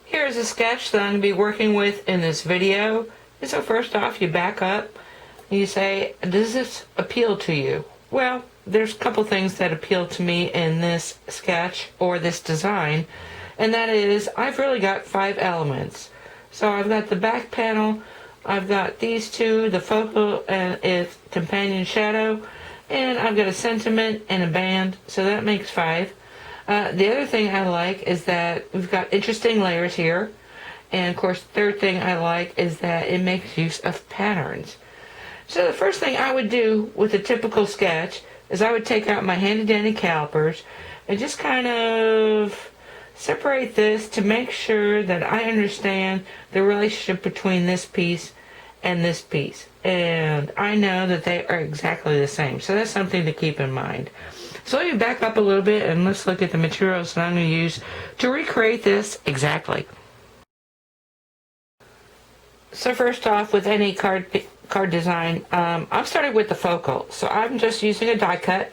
Here's a sketch that I'm going to be working with in this video. And so first off, you back up and you say, does this appeal to you? Well, there's a couple things that appeal to me in this sketch or this design, and that is I've really got 5 elements. So I've got the back panel, I've got these two, the focal and its companion shadow, and I've got a sentiment and a band, so that makes 5. The other thing I like is that we've got interesting layers here, and of course the third thing I like is that it makes use of patterns. So the first thing I would do with a typical sketch is I would take out my handy dandy calipers and just kind of separate this to make sure that I understand the relationship between this piece and this piece. And I know that they are exactly the same. So that's something to keep in mind. So let me back up a little bit and let's look at the materials that I'm going to use to recreate this exactly. So first off, with any card design, I've started with the focal. So I'm just using a die cut,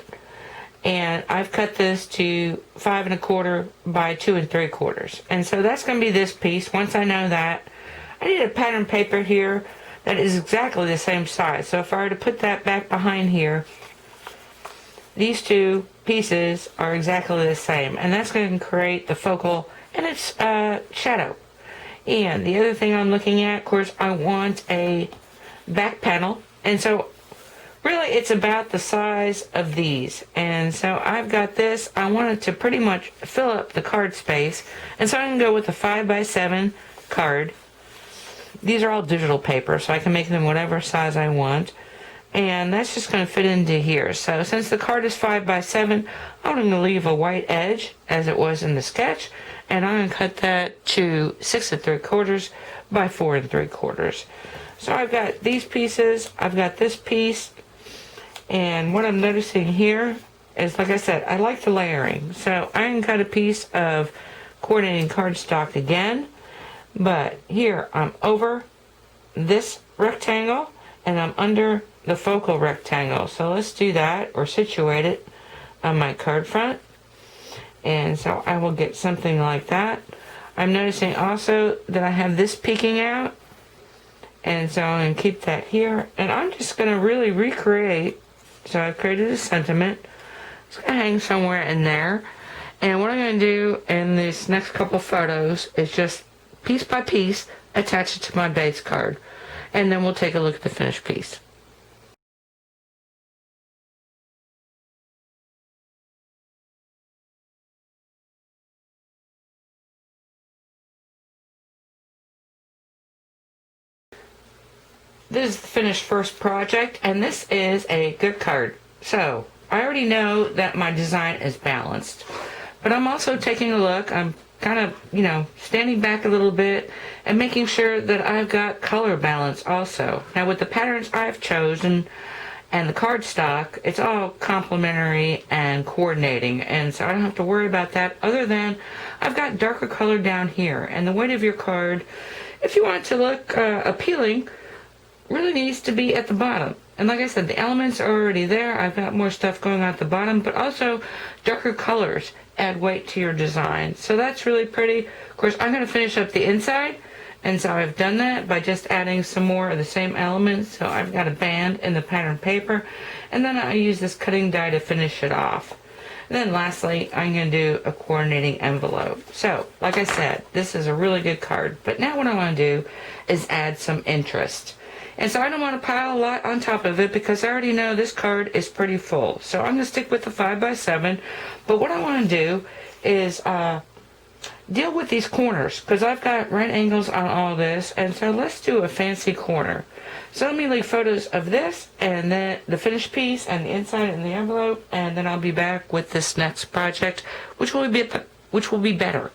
and I've cut this to 5 1/4 by 2 3/4. And so that's going to be this piece. Once I know that, I need a pattern paper here that is exactly the same size. So if I were to put that back behind here, these two pieces are exactly the same, and that's going to create the focal and its shadow. And the other thing I'm looking at, of course, I want a back panel, and so really it's about the size of these. And so I've got this, I want it to pretty much fill up the card space, and so I can go with a 5 by 7 card. These are all digital paper, so I can make them whatever size I want, and that's just going to fit into here. So since the card is 5 by 7, I'm going to leave a white edge as it was in the sketch, and I'm going to cut that to 6 3/4 by 4 3/4. So I've got these pieces, I've got this piece, and what I'm noticing here is, like I said, I like the layering. So I can cut a piece of coordinating cardstock again, but here I'm over this rectangle and I'm under the focal rectangle. So let's do that, or situate it on my card front. And so I will get something like that. I'm noticing also that I have this peeking out, and so I'm going to keep that here, and I'm just going to really recreate. So I've created a sentiment. It's going to hang somewhere in there, and what I'm going to do in these next couple photos is just piece by piece attach it to my base card, and then we'll take a look at the finished piece. This is the finished first project, and this is a good card. So I already know that my design is balanced, but I'm also taking a look. I'm kind of, standing back a little bit and making sure that I've got color balance also. Now with the patterns I've chosen and the cardstock, it's all complementary and coordinating, and so I don't have to worry about that, other than I've got darker color down here. And the weight of your card, if you want it to look appealing, really needs to be at the bottom. And like I said, the elements are already there. I've got more stuff going on at the bottom, but also darker colors add weight to your design. So that's really pretty. Of course, I'm going to finish up the inside, and so I've done that by just adding some more of the same elements. So I've got a band in the pattern paper, and then I use this cutting die to finish it off. And then lastly, I'm going to do a coordinating envelope. So, like I said, this is a really good card, but now what I want to do is add some interest. And so I don't want to pile a lot on top of it because I already know this card is pretty full. So I'm going to stick with the 5 by 7. But what I want to do is deal with these corners, because I've got right angles on all this. And so let's do a fancy corner. So let me leave photos of this and then the finished piece and the inside and the envelope. And then I'll be back with this next project, which will be better.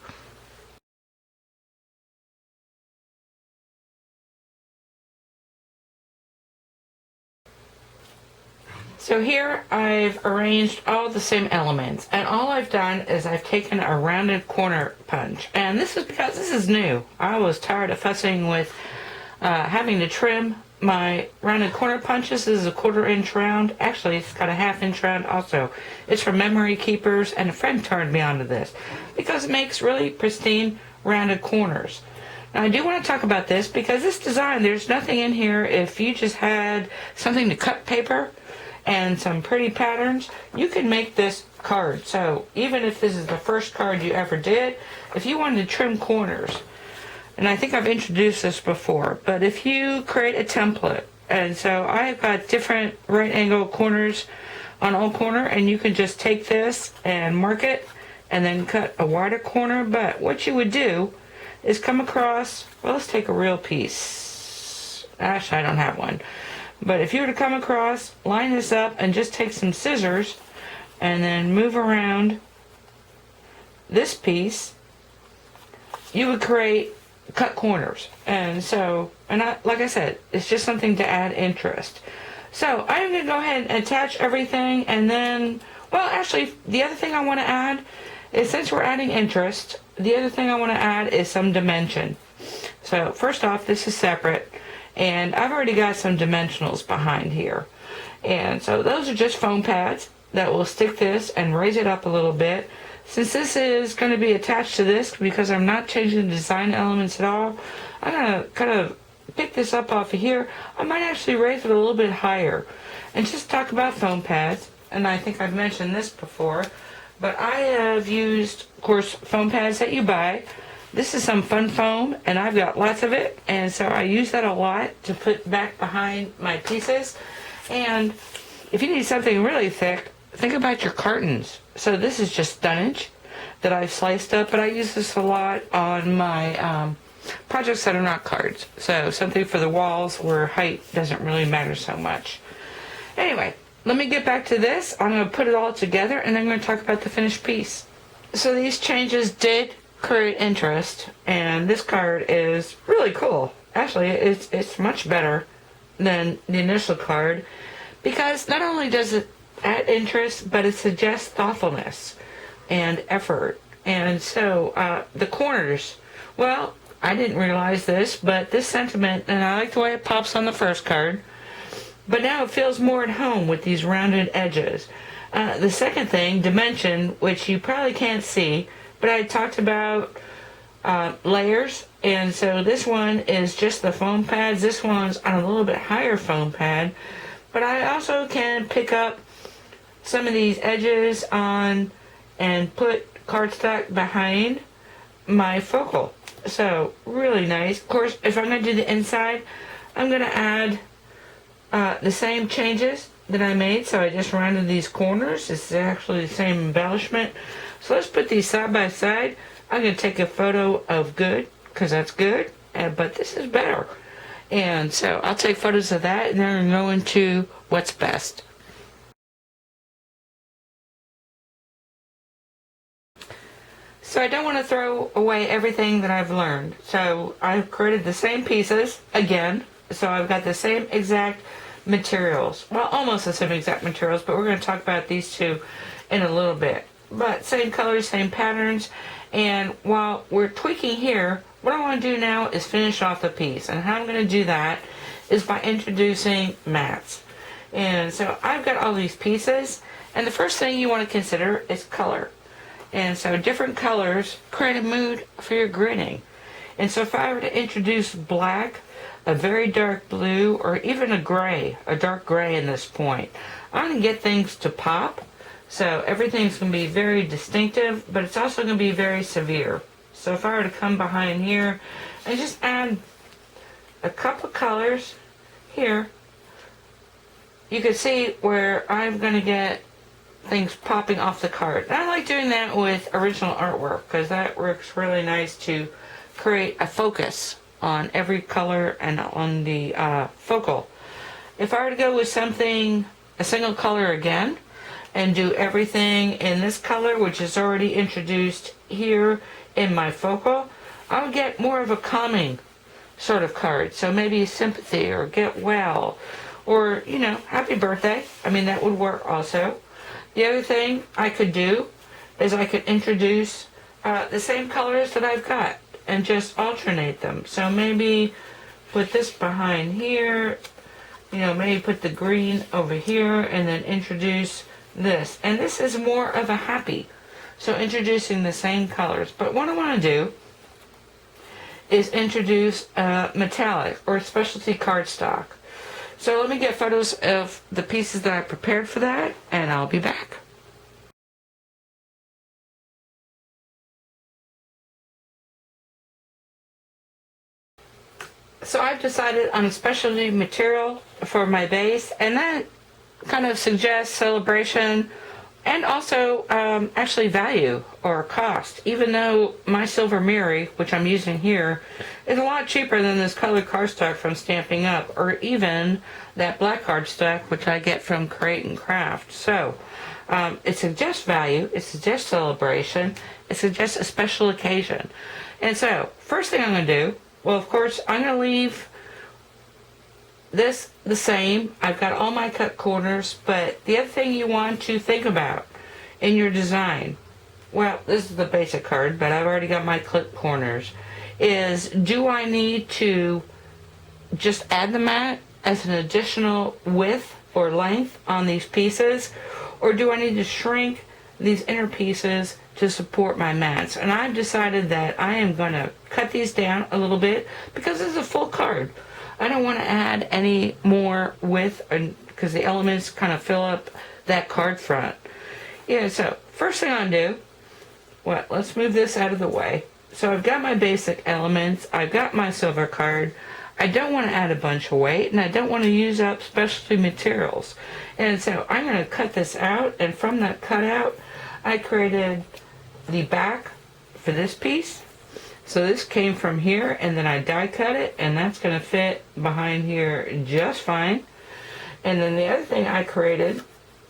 So here I've arranged all the same elements, and all I've done is I've taken a rounded corner punch, and this is because this is new. I was tired of fussing with having to trim my rounded corner punches. This is a 1/4 inch round. Actually, it's got a 1/2 inch round also. It's for memory keepers, and a friend turned me onto this because it makes really pristine rounded corners. Now I do want to talk about this because this design, there's nothing in here. If you just had something to cut paper and some pretty patterns, you can make this card. So even if this is the first card you ever did, if you wanted to trim corners, and I think I've introduced this before, but if you create a template, and so I've got different right angle corners on all corner, and you can just take this and mark it and then cut a wider corner. But what you would do is come across, well, let's take a real piece. Actually, I don't have one. But if you were to come across, line this up and just take some scissors and then move around this piece, you would create cut corners. And so, like I said, it's just something to add interest. So I'm going to go ahead and attach everything, and then, well, actually, the other thing I want to add is, since we're adding interest, the other thing I want to add is some dimension. So first off, this is separate, and I've already got some dimensionals behind here. And so those are just foam pads that will stick this and raise it up a little bit. Since this is going to be attached to this, because I'm not changing the design elements at all, I'm going to kind of pick this up off of here. I might actually raise it a little bit higher and just talk about foam pads. And I think I've mentioned this before, but I have used, of course, foam pads that you buy. This is some fun foam, and I've got lots of it, and so I use that a lot to put back behind my pieces. And if you need something really thick, think about your cartons. So this is just dunnage that I've sliced up, but I use this a lot on my projects that are not cards. So something for the walls where height doesn't really matter so much. Anyway, let me get back to this. I'm going to put it all together, and then I'm going to talk about the finished piece. So these changes did create interest, and this card is really cool. Actually, it's much better than the initial card, because not only does it add interest, but it suggests thoughtfulness and effort. And so the corners, well, I didn't realize this, but this sentiment, and I like the way it pops on the first card, but now it feels more at home with these rounded edges. The second thing, dimension, which you probably can't see, but I talked about layers, and so this one is just the foam pads. This one's on a little bit higher foam pad, but I also can pick up some of these edges on and put cardstock behind my focal. So really nice. Of course, if I'm going to do the inside, I'm going to add the same changes that I made. So I just rounded these corners. This is actually the same embellishment. So let's put these side by side. I'm going to take a photo of good, because that's good, but this is better. And so I'll take photos of that, and then I'm going to go into what's best. So I don't want to throw away everything that I've learned. So I've created the same pieces again. So I've got the same exact materials. Well, almost the same exact materials, but we're going to talk about these two in a little bit. But same colors, same patterns. And while we're tweaking here, what I want to do now is finish off the piece. And how I'm going to do that is by introducing mats. And so I've got all these pieces. And the first thing you want to consider is color. And so different colors create a mood for your gridding. And so if I were to introduce black, a very dark blue, or even a dark gray in this point, I'm going to get things to pop. So everything's going to be very distinctive, but it's also going to be very severe. So if I were to come behind here and just add a couple colors here, you can see where I'm going to get things popping off the card. And I like doing that with original artwork, because that works really nice to create a focus on every color and on the focal. If I were to go with something, a single color again, and do everything in this color, which is already introduced here in my focal, I would get more of a calming sort of card. So maybe sympathy, or get well, or, happy birthday. I mean, that would work also. The other thing I could do is I could introduce the same colors that I've got and just alternate them. So maybe put this behind here, maybe put the green over here, and then introduce this. And this is more of a happy. So introducing the same colors. But what I want to do is introduce metallic or specialty cardstock. So let me get photos of the pieces that I prepared for that, and I'll be back. So I've decided on a specialty material for my base, and that kind of suggests celebration and also actually value or cost, even though my silver Mary, which I'm using here, is a lot cheaper than this colored cardstock from Stamping Up, or even that black cardstock, which I get from Create and Craft. So it suggests value, it suggests celebration, it suggests a special occasion. And so first thing I'm going to do, well, of course, I'm going to leave this the same. I've got all my cut corners, but the other thing you want to think about in your design, well, this is the basic card, but I've already got my clip corners, is do I need to just add the mat as an additional width or length on these pieces, or do I need to shrink these inner pieces to support my mats? And I've decided that I am going to cut these down a little bit because this is a full card. I don't want to add any more width because the elements kind of fill up that card front. Yeah, so first thing I'm going to do, well, let's move this out of the way. So I've got my basic elements. I've got my silver card. I don't want to add a bunch of weight, and I don't want to use up specialty materials. And so I'm going to cut this out, and from that cutout, I created the back for this piece. So this came from here, and then I die cut it, and that's going to fit behind here just fine. And then the other thing I created,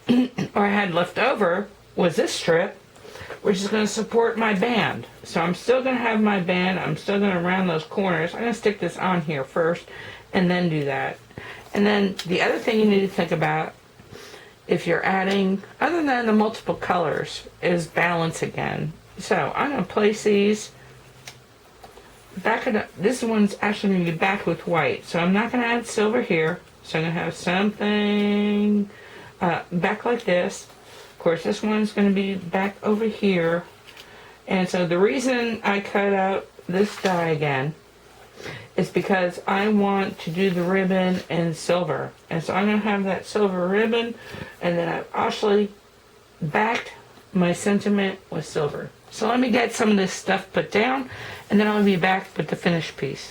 or I had left over, was this strip, which is going to support my band. So I'm still going to have my band. I'm still going to round those corners. I'm going to stick this on here first, and then do that. And then the other thing you need to think about, if you're adding, other than the multiple colors, is balance again. So I'm going to place these back it up. This one's actually going to be backed with white, so I'm not going to add silver here. So I'm going to have something back like this. Of course, this one's going to be back over here. And so the reason I cut out this die again is because I want to do the ribbon in silver. And so I'm going to have that silver ribbon, and then I've actually backed my sentiment with silver. So let me get some of this stuff put down, and then I'll be back with the finished piece.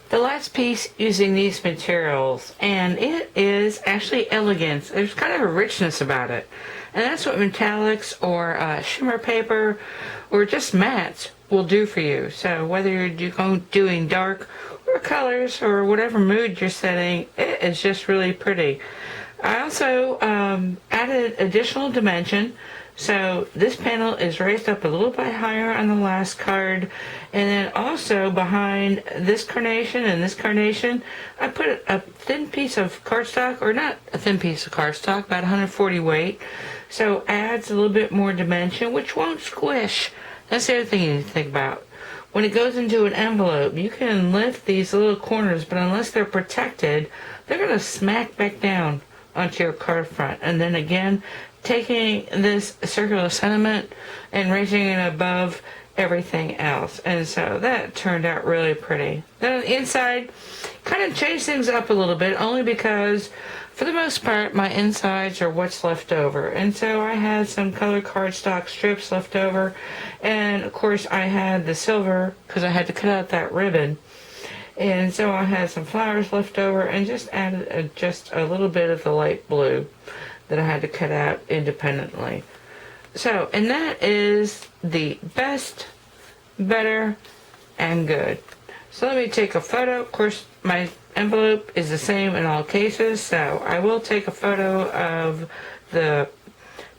The last piece using these materials, and it is actually elegance. There's kind of a richness about it. And that's what metallics or shimmer paper or just mats will do for you. So whether you're doing dark or colors or whatever mood you're setting, it is just really pretty. I also added additional dimension. So this panel is raised up a little bit higher on the last card, and then also behind this carnation and this carnation, I put a thin piece of cardstock, or not a thin piece of cardstock, about 140 weight, so adds a little bit more dimension, which won't squish. That's the other thing you need to think about. When it goes into an envelope, you can lift these little corners, but unless they're protected, they're going to smack back down onto your card front. And then again, taking this circular sentiment and raising it above everything else. And so that turned out really pretty. Then on the inside, kind of changed things up a little bit, only because for the most part my insides are what's left over. And so I had some colored cardstock strips left over, and of course I had the silver because I had to cut out that ribbon. And so I had some flowers left over and just added just a little bit of the light blue that I had to cut out independently. So, and that is the best, better, and good. So let me take a photo. Of course, my envelope is the same in all cases, so I will take a photo of the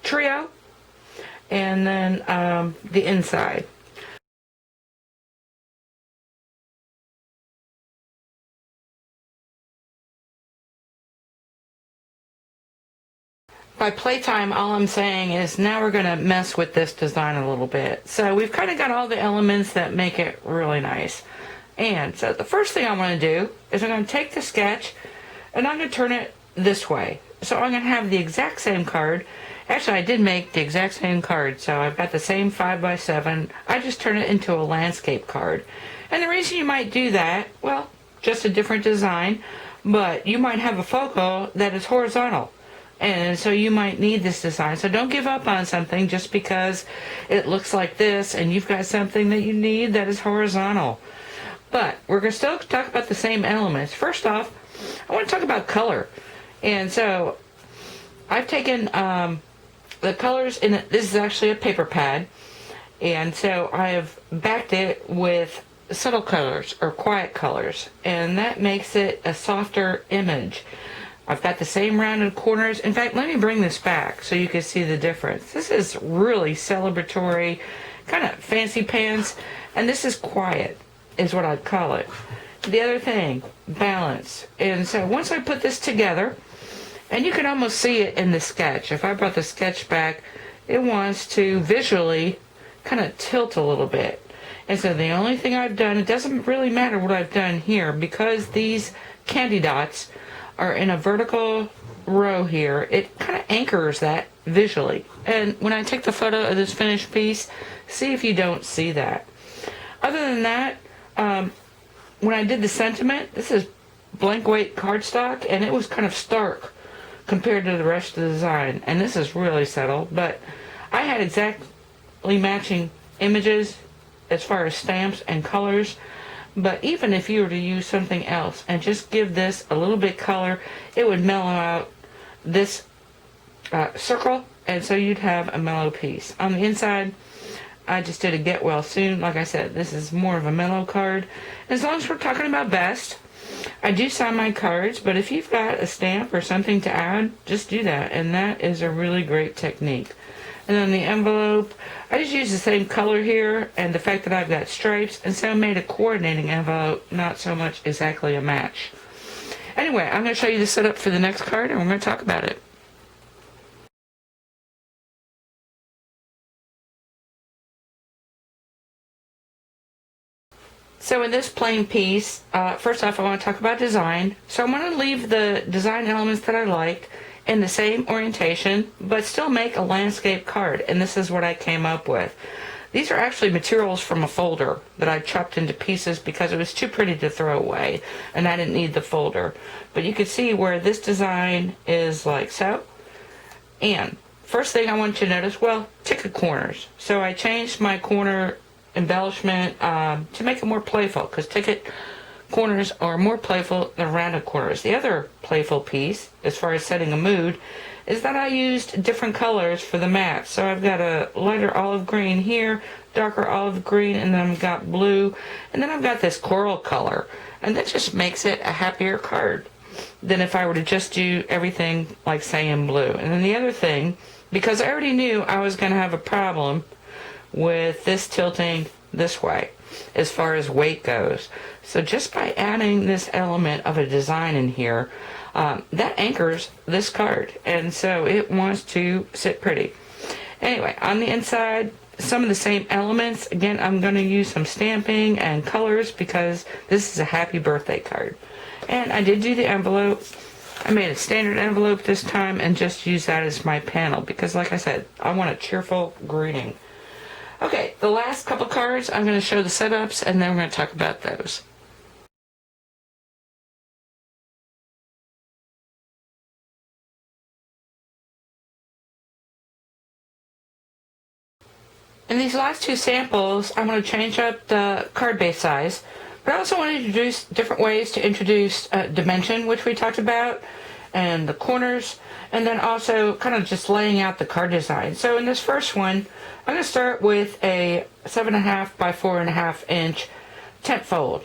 trio and then the inside. By playtime, all I'm saying is now we're going to mess with this design a little bit. So we've kind of got all the elements that make it really nice. And so the first thing I want to do is I'm going to take the sketch and I'm going to turn it this way. So I'm going to have the exact same card. Actually, I did make the exact same card. So I've got the same 5x7. I just turned it into a landscape card. And the reason you might do that, well, just a different design, but you might have a focal that is horizontal. And so you might need this design. So don't give up on something just because it looks like this and you've got something that you need that is horizontal. But we're going to still talk about the same elements. First off, I want to talk about color. And so I've taken the colors in it. This is actually a paper pad. And so I have backed it with subtle colors or quiet colors. And that makes it a softer image. I've got the same rounded corners. In fact, let me bring this back so you can see the difference. This is really celebratory, kind of fancy pants, and this is quiet, is what I'd call it. The other thing, balance. And so once I put this together, and you can almost see it in the sketch. If I brought the sketch back, it wants to visually kind of tilt a little bit. And so the only thing I've done, it doesn't really matter what I've done here, because these candy dots are in a vertical row here, it kind of anchors that visually. And when I take the photo of this finished piece, see if you don't see that. Other than that, when I did the sentiment, this is blank weight cardstock, and it was kind of stark compared to the rest of the design. And this is really subtle, but I had exactly matching images as far as stamps and colors. But even if you were to use something else and just give this a little bit color, it would mellow out this circle, and so you'd have a mellow piece. On the inside, I just did a get well soon. Like I said, this is more of a mellow card. As long as we're talking about best, I do sign my cards, but if you've got a stamp or something to add, just do that, and that is a really great technique. And then the envelope, I just use the same color here and the fact that I've got stripes, and so I made a coordinating envelope, not so much exactly a match. Anyway, I'm going to show you the setup for the next card, and we're going to talk about it. So in this plain piece, first off I want to talk about design. So I'm going to leave the design elements that I like in the same orientation, but still make a landscape card, and this is what I came up with. These are actually materials from a folder that I chopped into pieces because it was too pretty to throw away, and I didn't need the folder. But you can see where this design is like so. And first thing I want you to notice, well, ticket corners. So I changed my corner embellishment to make it more playful, because ticket corners are more playful than rounded corners. The other playful piece, as far as setting a mood, is that I used different colors for the mats. So I've got a lighter olive green here, darker olive green, and then I've got blue, and then I've got this coral color. And that just makes it a happier card than if I were to just do everything like, say, in blue. And then the other thing, because I already knew I was going to have a problem with this tilting this way as far as weight goes. So just by adding this element of a design in here, that anchors this card, and so it wants to sit pretty. Anyway, on the inside, some of the same elements. Again, I'm going to use some stamping and colors because this is a happy birthday card. And I did do the envelope. I made a standard envelope this time and just use that as my panel because, like I said, I want a cheerful greeting. Okay, the last couple cards, I'm going to show the setups, and then we're going to talk about those. In these last two samples, I'm going to change up the card base size, but I also want to introduce different ways to introduce dimension, which we talked about, and the corners, and then also kind of just laying out the card design. So in this first one, I'm going to start with a 7.5 by 4.5 inch tent fold.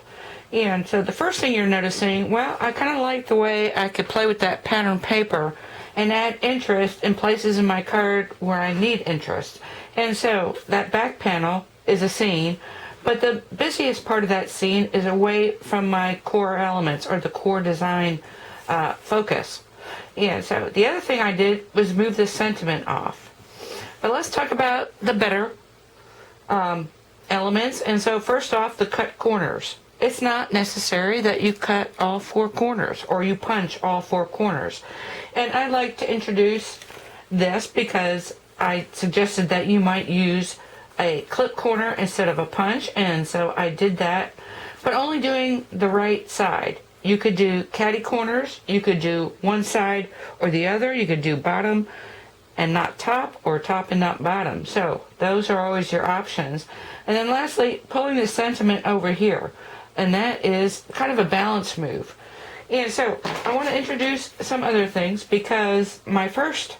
And so the first thing you're noticing, well, I kind of like the way I could play with that pattern paper and add interest in places in my card where I need interest. And so that back panel is a scene, but the busiest part of that scene is away from my core elements or the core design focus. And so the other thing I did was move the sentiment off. But let's talk about the better elements. And so first off, the cut corners. It's not necessary that you cut all four corners or you punch all four corners. And I'd like to introduce this because I suggested that you might use a clip corner instead of a punch, and so I did that. but only doing the right side. You could do catty corners, you could do one side or the other, you could do bottom and not top, or top and not bottom. So those are always your options. And then lastly, pulling the sentiment over here, and that is kind of a balance move. And so I want to introduce some other things, because my first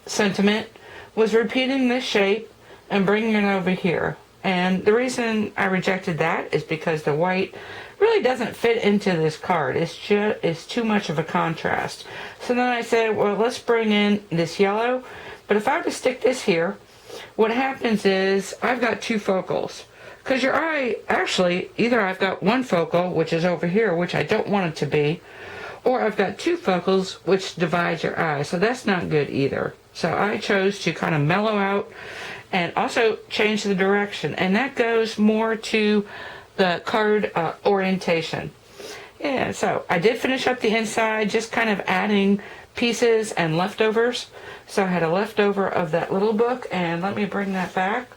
sentiment was repeating this shape and bringing it over here. And the reason I rejected that is because the white really doesn't fit into this card. It's too much of a contrast. So then I said, well, let's bring in this yellow. But if I were to stick this here, what happens is I've got two focals. Because your eye, actually, either I've got one focal, which is over here, which I don't want it to be, or I've got two focals, which divides your eye. So that's not good either. So I chose to kind of mellow out and also change the direction. And that goes more to the card orientation. Yeah, so I did finish up the inside, just kind of adding pieces and leftovers. So I had a leftover of that little book, and let me bring that back.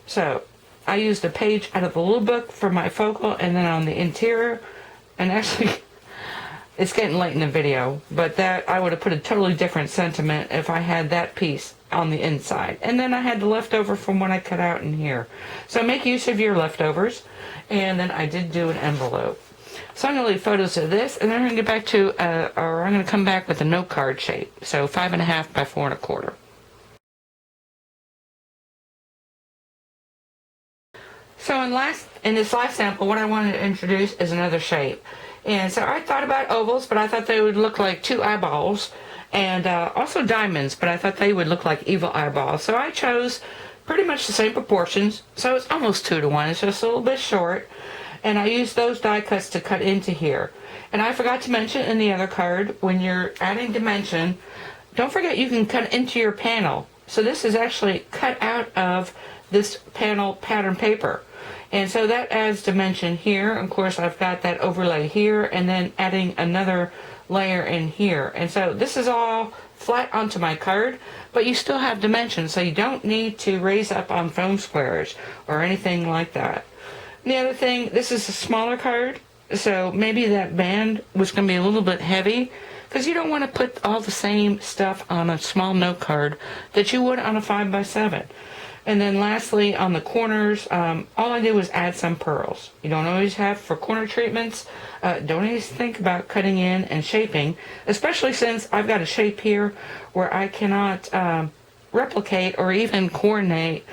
So I used a page out of the little book for my focal, and then on the interior, and actually it's getting late in the video, but that I would have put a totally different sentiment if I had that piece on the inside. And then I had the leftover from what I cut out in here. So make use of your leftovers. And then I did do an envelope. So I'm going to leave photos of this, and then I'm going to get back to, or I'm going to come back with a note card shape. So 5.5 by 4.25. So in this last sample, what I wanted to introduce is another shape. And so I thought about ovals, but I thought they would look like two eyeballs, and also diamonds, but I thought they would look like evil eyeballs. So I chose pretty much the same proportions, so it's almost 2 to 1. It's just a little bit short, and I used those die cuts to cut into here. And I forgot to mention in the other card, when you're adding dimension, don't forget you can cut into your panel. So this is actually cut out of this panel pattern paper. And so that adds dimension here. Of course, I've got that overlay here, and then adding another layer in here. And so this is all flat onto my card, but you still have dimension, so you don't need to raise up on foam squares or anything like that. And the other thing, this is a smaller card, so maybe that band was going to be a little bit heavy, because you don't want to put all the same stuff on a small note card that you would on a 5x7. And then lastly, on the corners, all I did was add some pearls. You don't always have for corner treatments. Don't always think about cutting in and shaping, especially since I've got a shape here where I cannot replicate or even coordinate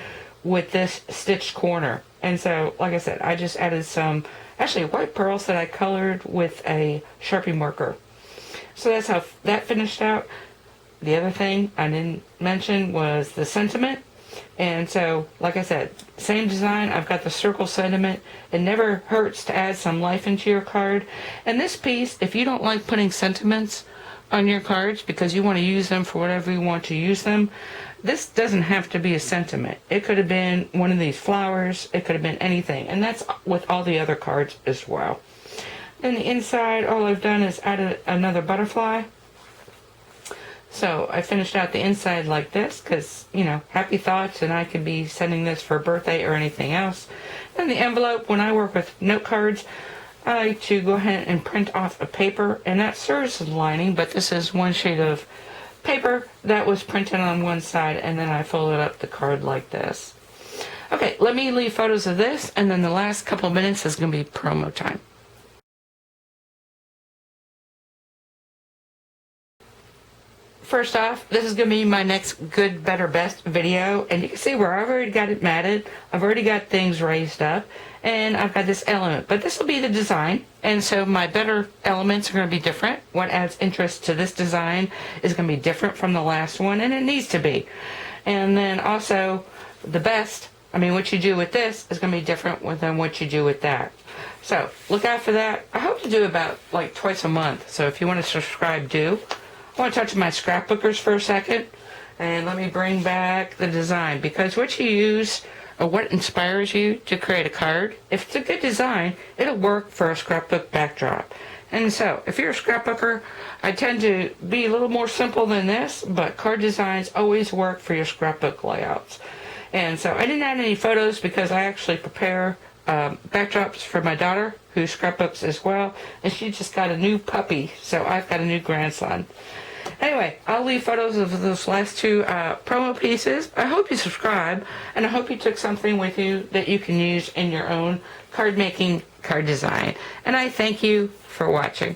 with this stitched corner. And so, like I said, I just added some, actually white pearls that I colored with a Sharpie marker. So that's how that finished out. The other thing I didn't mention was the sentiment. And so, like I said, same design. I've got the circle sentiment. It never hurts to add some life into your card. And this piece, if you don't like putting sentiments on your cards because you want to use them for whatever you want to use them, this doesn't have to be a sentiment. It could have been one of these flowers. It could have been anything. And that's with all the other cards as well. Then the inside, all I've done is added another butterfly. So I finished out the inside like this because, you know, happy thoughts, and I could be sending this for a birthday or anything else. And the envelope, when I work with note cards, I like to go ahead and print off a paper, and that serves as lining, but this is one sheet of paper that was printed on one side, and then I folded up the card like this. Okay, let me leave photos of this, and then the last couple of minutes is going to be promo time. First off, this is going to be my next good, better, best video, and you can see where I've already got it matted. I've already got things raised up, and I've got this element, but this will be the design, and so my better elements are going to be different. What adds interest to this design is going to be different from the last one, and it needs to be. And then also, the best, I mean, what you do with this is going to be different than what you do with that. So, look out for that. I hope to do about, like, twice a month, so if you want to subscribe, do. I want to touch on my scrapbookers for a second, and let me bring back the design, because what you use or what inspires you to create a card, if it's a good design, it'll work for a scrapbook backdrop. And so, if you're a scrapbooker, I tend to be a little more simple than this, but card designs always work for your scrapbook layouts. And so, I didn't add any photos because I actually prepare backdrops for my daughter, who scrapbooks as well, and she just got a new puppy, so I've got a new grandson. Anyway, I'll leave photos of those last two promo pieces. I hope you subscribe, and I hope you took something with you that you can use in your own card making, card design. And I thank you for watching.